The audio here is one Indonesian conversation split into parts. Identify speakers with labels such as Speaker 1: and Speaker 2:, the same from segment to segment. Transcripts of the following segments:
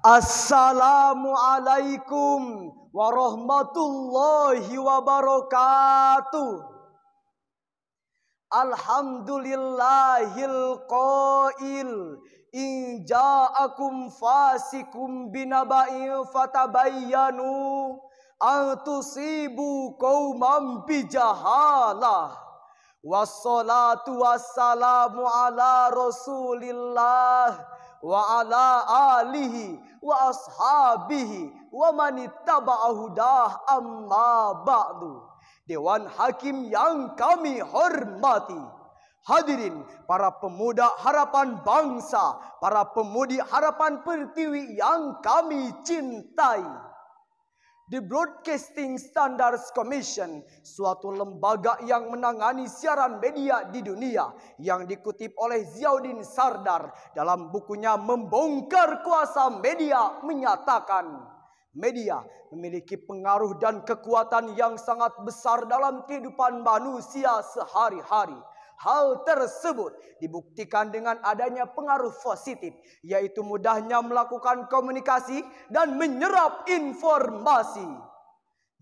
Speaker 1: Assalamualaikum warahmatullahi wabarakatuh. Alhamdulillahil qail in ja'akum fasikum binaba'in fatabayyanu an tusibu qauman bijahalah. Wassalatu wassalamu ala rasulillah wa ala alihi wa ashabihi wa manittaba'ahu hudah amma ba'du. Dewan Hakim yang kami hormati, hadirin para pemuda harapan bangsa, para pemudi harapan pertiwi yang kami cintai. The Broadcasting Standards Commission, suatu lembaga yang menangani siaran media di dunia, yang dikutip oleh Ziauddin Sardar dalam bukunya Membongkar Kuasa Media, menyatakan media memiliki pengaruh dan kekuatan yang sangat besar dalam kehidupan manusia sehari-hari. Hal tersebut dibuktikan dengan adanya pengaruh positif, yaitu mudahnya melakukan komunikasi dan menyerap informasi.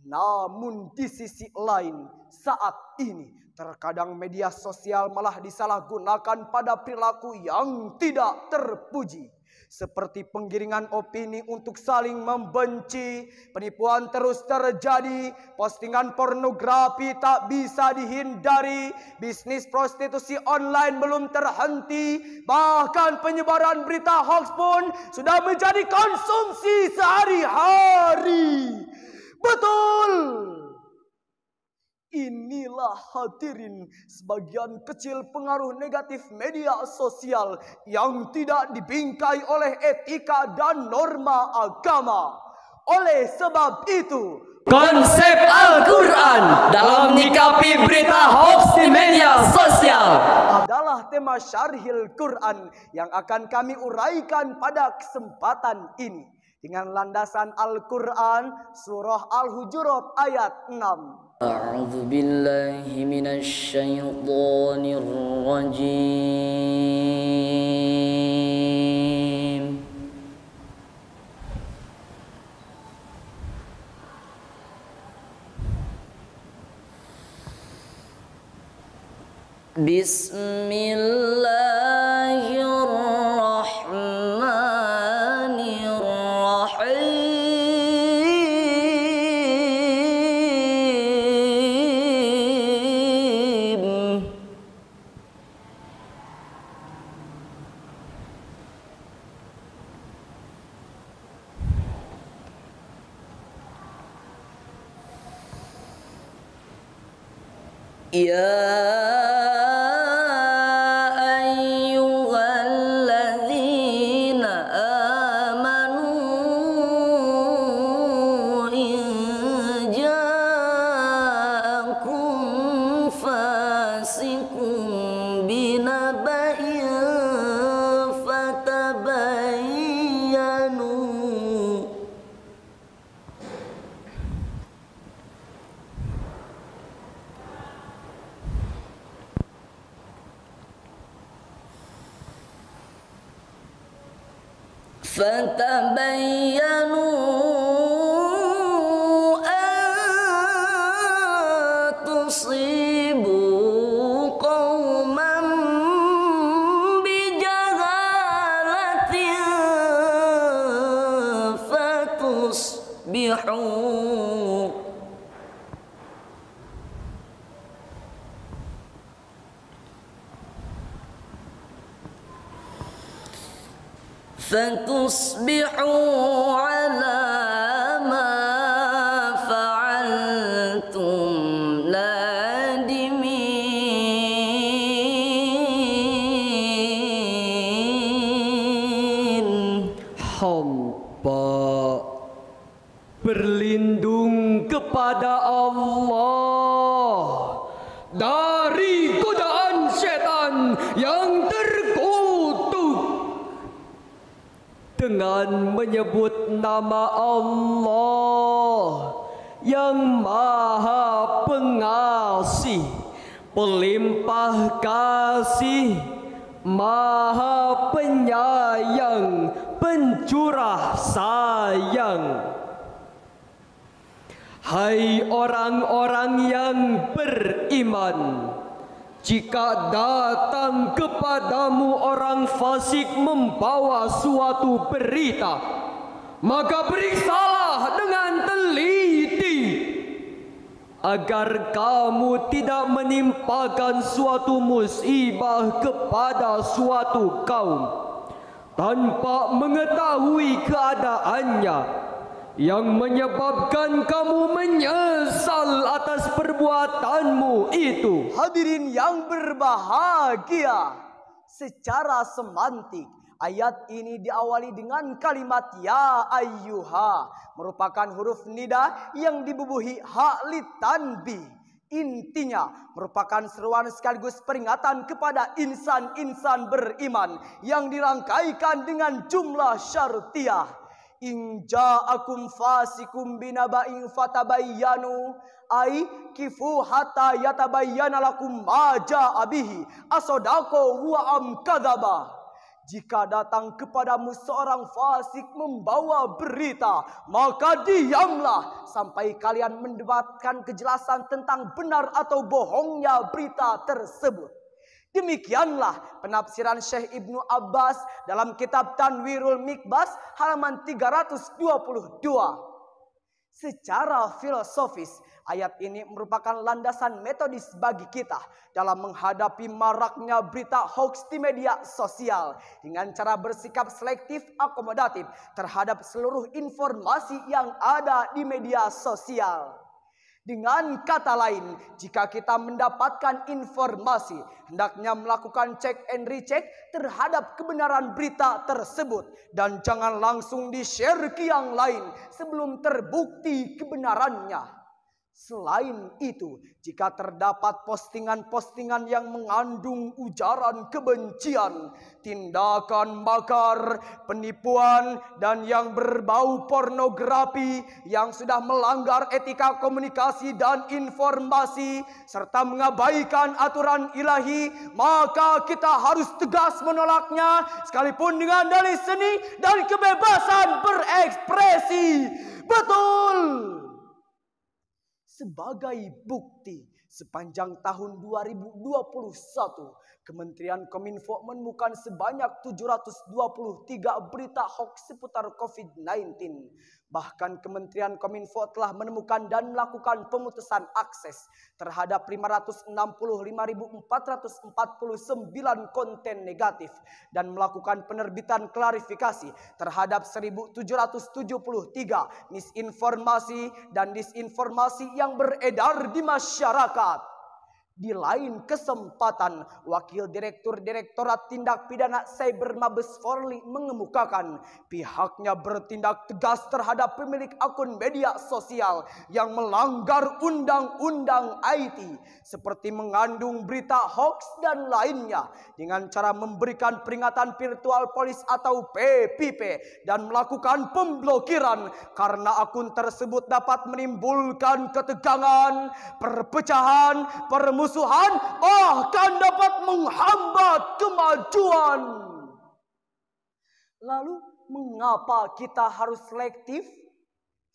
Speaker 1: Namun di sisi lain, saat ini terkadang media sosial malah disalahgunakan pada perilaku yang tidak terpuji, seperti penggiringan opini untuk saling membenci, penipuan terus terjadi, postingan pornografi tak bisa dihindari, bisnis prostitusi online belum terhenti, bahkan penyebaran berita hoax pun sudah menjadi konsumsi sehari-hari. Betul! Inilah hadirin sebagian kecil pengaruh negatif media sosial yang tidak dibingkai oleh etika dan norma agama. Oleh sebab itu,
Speaker 2: konsep Al-Quran dalam menyikapi berita hoax di media sosial
Speaker 1: adalah tema Syarhil Quran yang akan kami uraikan pada kesempatan ini dengan landasan Al-Quran surah Al-Hujurat ayat 6.
Speaker 2: A'udzu billahi minasy syaithanir rajim. Bismillahirrahmanirrahim. Ya ayyuhalladzina amanu in ja'akum fasikum binaba'in fatabayyanu. Fatabayyanu an tusibu qauman bijahalatin fatusbihu ala ma fa'altum nadimin.
Speaker 3: Hamba berlindung kepada Allah dari godaan setan yang terkutuk dengan menyebut nama Allah yang Maha Pengasih, Pelimpah Kasih, Maha Penyayang, pencurah sayang. Hai orang-orang yang beriman, jika datang kepadamu orang fasik membawa suatu berita, maka periksalah dengan teliti, agar kamu tidak menimpakan suatu musibah kepada suatu kaum tanpa mengetahui keadaannya, yang menyebabkan kamu menyesal atas perbuatanmu itu.
Speaker 1: Hadirin yang berbahagia, secara semantik ayat ini diawali dengan kalimat ya ayyuha, merupakan huruf nida yang dibubuhi ha litanbih. Intinya merupakan seruan sekaligus peringatan kepada insan-insan beriman yang dirangkaikan dengan jumlah syartiyah. In ja'akum fasikum binaba'in fatabayyanu ay kifu hatta yatabayyana lakum ma ja'a bihi asadaqa huwa am kadzaba. Jika datang kepadamu seorang fasik membawa berita, maka diamlah sampai kalian mendapatkan kejelasan tentang benar atau bohongnya berita tersebut. Demikianlah penafsiran Syekh Ibnu Abbas dalam kitab Tanwirul Mikbas halaman 322. Secara filosofis, ayat ini merupakan landasan metodis bagi kita dalam menghadapi maraknya berita hoax di media sosial dengan cara bersikap selektif akomodatif terhadap seluruh informasi yang ada di media sosial. Dengan kata lain, jika kita mendapatkan informasi, hendaknya melakukan cek and recheck terhadap kebenaran berita tersebut dan jangan langsung di-share ke yang lain sebelum terbukti kebenarannya. Selain itu, jika terdapat postingan-postingan yang mengandung ujaran kebencian, tindakan makar, penipuan, dan yang berbau pornografi yang sudah melanggar etika komunikasi dan informasi, serta mengabaikan aturan ilahi, maka kita harus tegas menolaknya, sekalipun dengan dalih seni dan kebebasan berekspresi. Betul! Sebagai bukti, sepanjang tahun 2021, Kementerian Kominfo menemukan sebanyak 723 berita hoax seputar COVID-19. Bahkan Kementerian Kominfo telah menemukan dan melakukan pemutusan akses terhadap 565.449 konten negatif dan melakukan penerbitan klarifikasi terhadap 1.773 misinformasi dan disinformasi yang beredar di masyarakat. Di lain kesempatan, Wakil Direktur Direktorat Tindak Pidana Cyber Mabes Polri mengemukakan pihaknya bertindak tegas terhadap pemilik akun media sosial yang melanggar undang-undang IT seperti mengandung berita hoax dan lainnya dengan cara memberikan peringatan virtual police atau PVP dan melakukan pemblokiran karena akun tersebut dapat menimbulkan ketegangan, perpecahan, permusuhan, bahkan dapat menghambat kemajuan. Lalu mengapa kita harus selektif?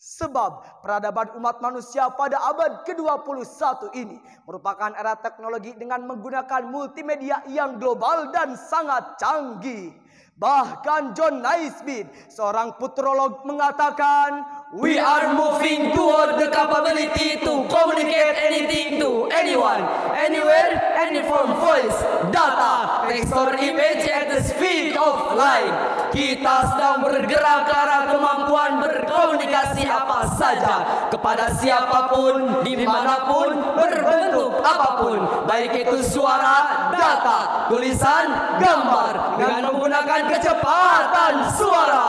Speaker 1: Sebab peradaban umat manusia pada abad ke-21 ini merupakan era teknologi dengan menggunakan multimedia yang global dan sangat canggih. Bahkan John Naisbitt, seorang futurolog, mengatakan,
Speaker 2: We are moving toward the capability to communicate anything to anyone, anywhere, any form, voice, data, text or image at the speed of light. Kita sedang bergerak ke arah kemampuan berkomunikasi apa saja kepada siapapun, dimanapun, berbentuk apapun, baik itu suara, data, tulisan, gambar, dengan menggunakan kecepatan suara.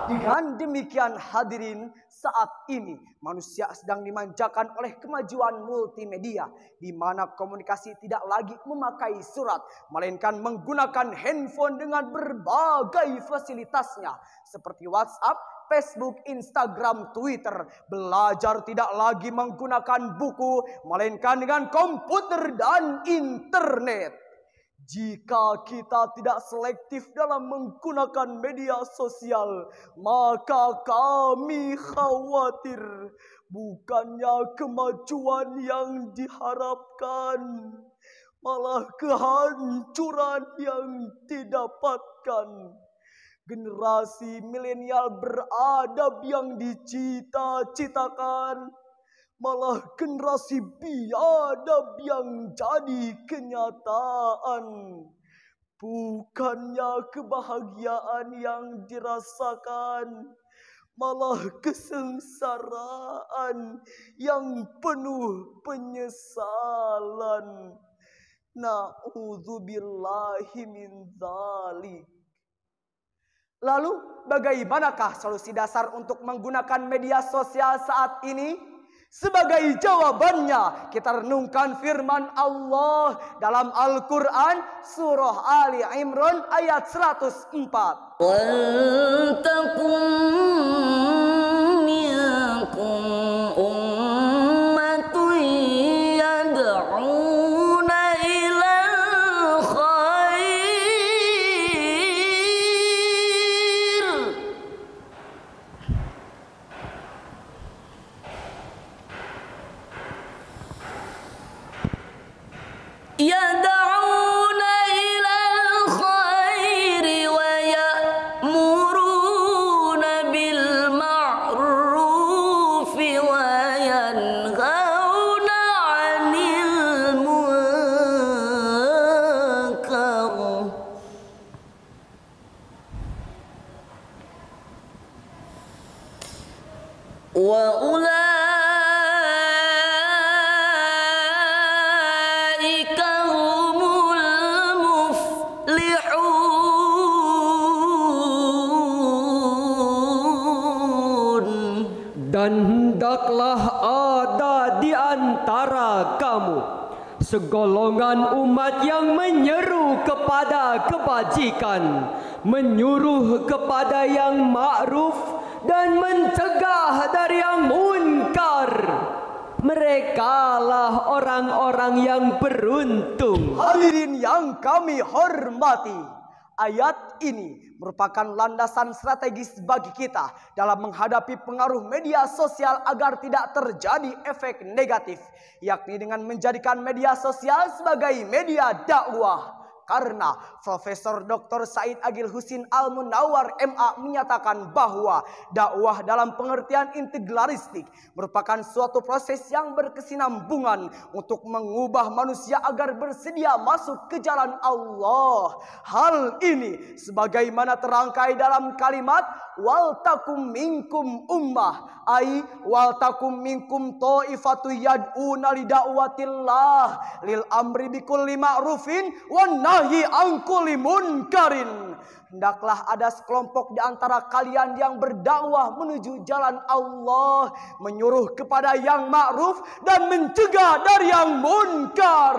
Speaker 1: Dengan demikian hadirin, saat ini manusia sedang dimanjakan oleh kemajuan multimedia di mana komunikasi tidak lagi memakai surat melainkan menggunakan handphone dengan berbagai fasilitasnya seperti WhatsApp, Facebook, Instagram, Twitter. Belajar tidak lagi menggunakan buku melainkan dengan komputer dan internet. Jika kita tidak selektif dalam menggunakan media sosial, maka kami khawatir bukannya kemajuan yang diharapkan, malah kehancuran yang didapatkan. Generasi milenial beradab yang dicita-citakan, malah generasi biadab yang jadi kenyataan. Bukannya kebahagiaan yang dirasakan, malah kesengsaraan yang penuh penyesalan. Na'udzubillahi min dzalik. Lalu bagaimanakah solusi dasar untuk menggunakan media sosial saat ini? Sebagai jawabannya, kita renungkan firman Allah dalam Al-Quran surah Ali Imran ayat 104.
Speaker 2: وَلْتَكُنْ مِنْكُمْ أُمَّةٌ يَدْعُونَ إِلَى الْخَيْرِ يدعون إلى الخير ويأمرون بالمعروف وينهون عن المنكر وأولئك هم المفلحون.
Speaker 3: Dan hendaklah ada di antara kamu segolongan umat yang menyeru kepada kebajikan, menyuruh kepada yang ma'ruf dan mencegah dari yang munkar. Merekalah orang-orang yang beruntung.
Speaker 1: Hadirin yang kami hormati, ayat ini merupakan landasan strategis bagi kita dalam menghadapi pengaruh media sosial agar tidak terjadi efek negatif, yakni dengan menjadikan media sosial sebagai media dakwah. Karena Profesor Dr. Said Agil Husin Al-Munawar MA menyatakan bahwa dakwah dalam pengertian integralistik merupakan suatu proses yang berkesinambungan untuk mengubah manusia agar bersedia masuk ke jalan Allah. Hal ini sebagaimana terangkai dalam kalimat wal takum minkum ummah, ai wal takum minkum taifatu yad'una li da'watillah lil amri bikulli ma'rufin wan nahyi an kulli munkarin. Hendaklah ada sekelompok di antara kalian yang berdakwah menuju jalan Allah, menyuruh kepada yang ma'ruf dan mencegah dari yang munkar.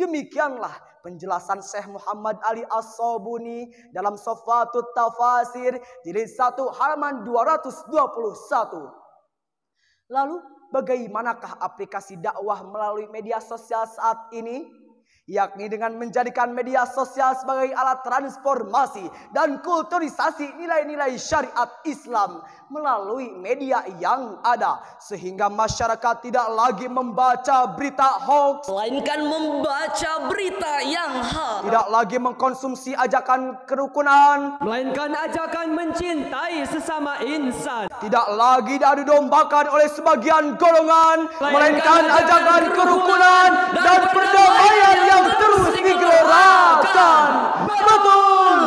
Speaker 1: Demikianlah penjelasan Syekh Muhammad Ali As-Sabuni dalam Safatut Tafasir jilid 1 halaman 221. Lalu bagaimanakah aplikasi dakwah melalui media sosial saat ini? Yakni dengan menjadikan media sosial sebagai alat transformasi dan kulturisasi nilai-nilai syariat Islam melalui media yang ada, sehingga masyarakat tidak lagi membaca berita hoax,
Speaker 2: Melainkan membaca berita yang hak,
Speaker 1: tidak lagi mengkonsumsi ajakan kerukunan,
Speaker 3: Melainkan ajakan mencintai sesama insan.
Speaker 1: tidak lagi diadu dombakan oleh sebagian golongan, melainkan ajakan kerukunan dan perdamaian yang terus digelorakan. Betul.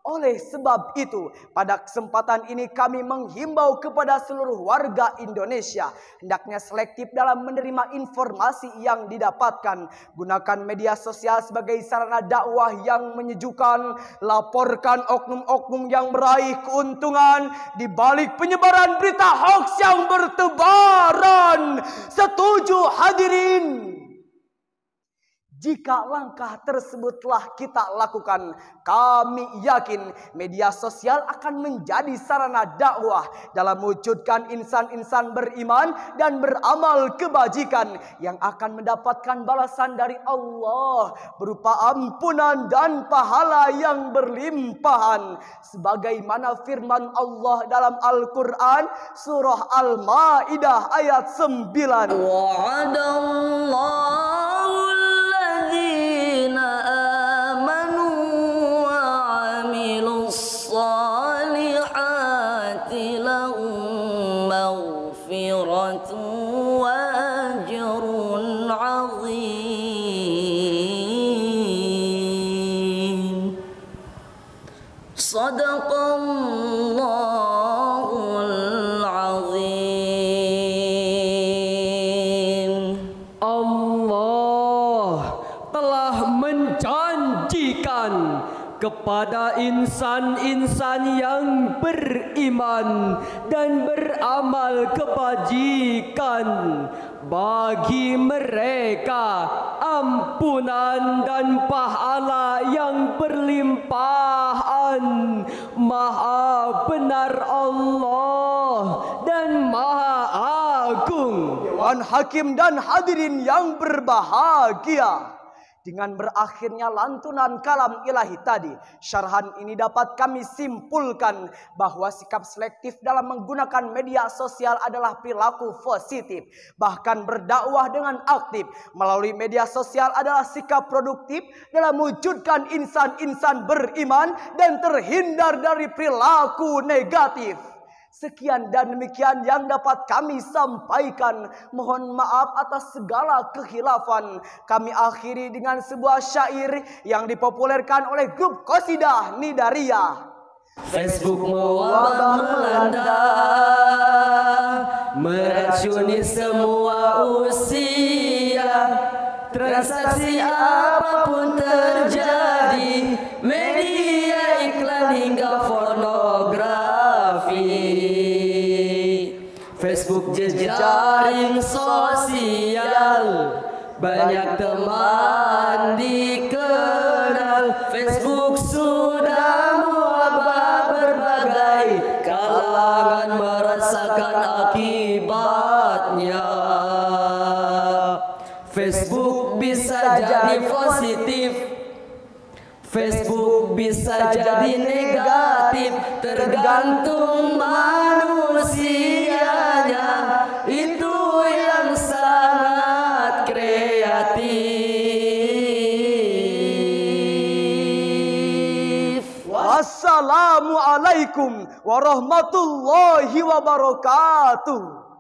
Speaker 1: Oleh sebab itu, pada kesempatan ini kami menghimbau kepada seluruh warga Indonesia hendaknya selektif dalam menerima informasi yang didapatkan. Gunakan media sosial sebagai sarana dakwah yang menyejukkan. Laporkan oknum-oknum yang meraih keuntungan di balik penyebaran berita hoax yang bertebaran. Setuju hadirin? Jika langkah tersebut telah kita lakukan, kami yakin media sosial akan menjadi sarana dakwah dalam mewujudkan insan-insan beriman dan beramal kebajikan yang akan mendapatkan balasan dari Allah berupa ampunan dan pahala yang berlimpahan. Sebagaimana firman Allah dalam Al-Quran surah Al-Ma'idah ayat 9.
Speaker 2: Sadaqallahul azim.
Speaker 3: Allah telah menjanjikan kepada insan-insan yang beriman dan beramal kebajikan, bagi mereka ampunan dan pahala yang berlimpahan. Maha benar Allah dan Maha Agung.
Speaker 1: Dewan Hakim dan hadirin yang berbahagia, dengan berakhirnya lantunan kalam ilahi tadi, syarhan ini dapat kami simpulkan bahwa sikap selektif dalam menggunakan media sosial adalah perilaku positif. Bahkan berdakwah dengan aktif melalui media sosial adalah sikap produktif dalam mewujudkan insan-insan beriman dan terhindar dari perilaku negatif. Sekian dan demikian yang dapat kami sampaikan. Mohon maaf atas segala kekhilafan. Kami akhiri dengan sebuah syair yang dipopulerkan oleh grup Qasidah Nidaria.
Speaker 2: Facebook mewabah melanda, meracuni semua usia. Transaksi apapun terjadi, media, iklan hingga pornografi. Facebook jejaring sosial, banyak teman dikenal. Facebook sudah mewabah, berbagai kalangan merasakan akibatnya. Facebook bisa jadi positif, Facebook bisa jadi negatif, tergantung manusianya. Itu yang sangat kreatif.
Speaker 1: Wassalamualaikum warahmatullahi wabarakatuh.